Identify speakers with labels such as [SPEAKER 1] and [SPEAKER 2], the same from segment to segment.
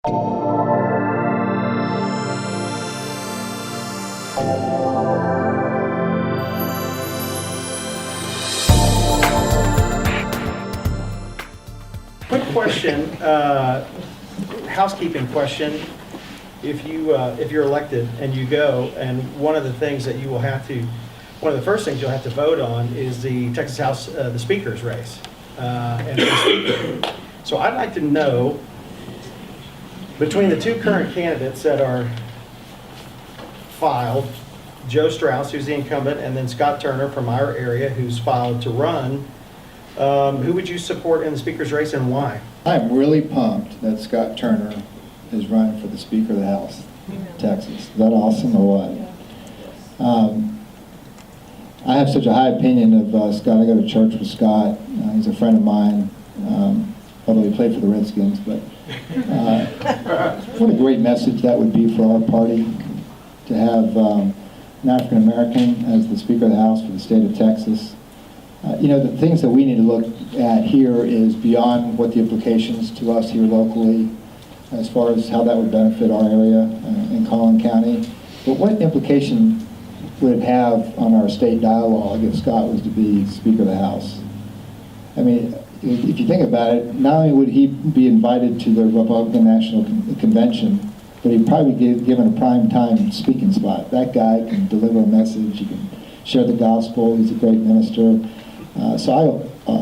[SPEAKER 1] Quick question, housekeeping question. If you're elected and you go, and one of the things that you will have to, one of the first things you'll have to vote on is the Texas House, the Speaker's race. So I'd like to know, between the two current candidates that are filed, Joe Strauss, who's the incumbent, and then Scott Turner from our area, who's filed to run, who would you support in the Speaker's race and why?
[SPEAKER 2] I'm really pumped that Scott Turner is running for the Speaker of the House of Texas. Is that awesome or what? I have such a high opinion of Scott. I go to church with Scott. He's a friend of mine, although he played for the Redskins. But what a great message that would be for our party to have an African American as the Speaker of the House for the state of Texas. You know, the things that we need to look at here is beyond what the implications to us here locally, as far as how that would benefit our area in Collin County. But what implication would it have on our state dialogue if Scott was to be Speaker of the House? I mean, if you think about it, not only would he be invited to the Republican National Convention, but he'd probably be given a prime time speaking spot. That guy can deliver a message, he can share the gospel, he's a great minister. So I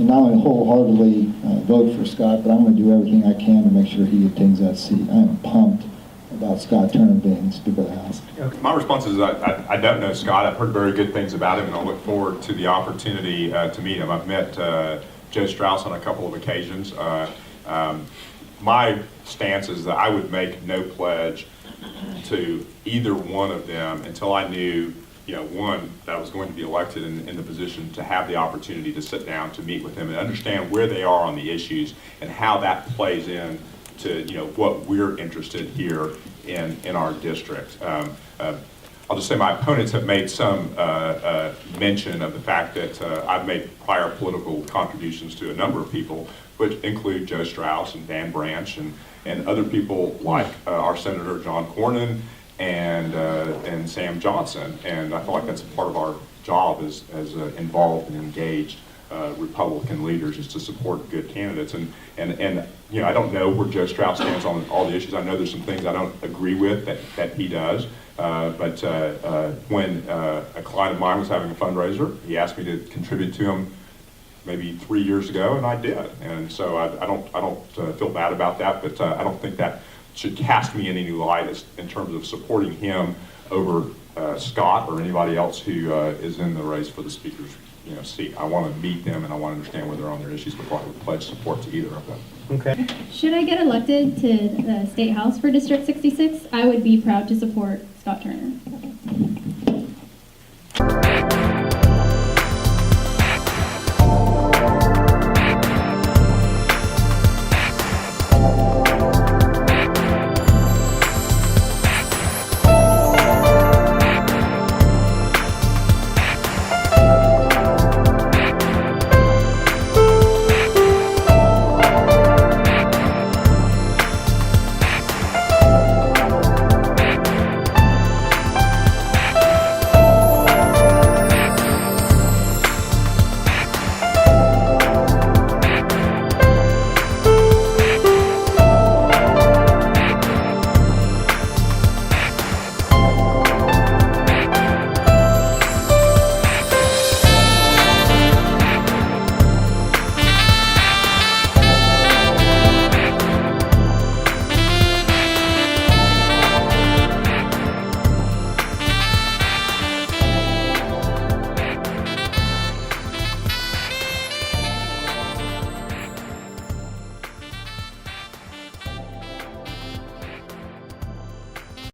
[SPEAKER 2] not only wholeheartedly vote for Scott, but I'm going to do everything I can to make sure he obtains that seat. I am pumped about Scott Turner being Speaker of the House.
[SPEAKER 3] My response is I don't know Scott. I've heard very good things about him, and I look forward to the opportunity to meet him. I've met Joe Strauss on a couple of occasions. My stance is that I would make no pledge to either one of them until I knew, one, that I was going to be elected in the position to have the opportunity to sit down, to meet with them and understand where they are on the issues and how that plays in to what we're interested here in our district. I'll just say my opponents have made some mention of the fact that I've made prior political contributions to a number of people, which include Joe Strauss and Dan Branch and other people like our Senator John Cornyn and Sam Johnson. And I feel like that's part of our job as involved and engaged Republican leaders, is to support good candidates. And I don't know where Joe Strauss stands on all the issues. I know there's some things I don't agree with that he does. But when a client of mine was having a fundraiser, he asked me to contribute to him maybe 3 years ago, and I did. And so I don't feel bad about that, but I don't think that should cast me in any light in terms of supporting him over Scott or anybody else who is in the race for the Speaker's seat. I want to meet them and I want to understand where they're on their issues before I would pledge support to either of them.
[SPEAKER 1] Okay.
[SPEAKER 4] Should I get elected to the State House for District 66, I would be proud to support Scott Turner.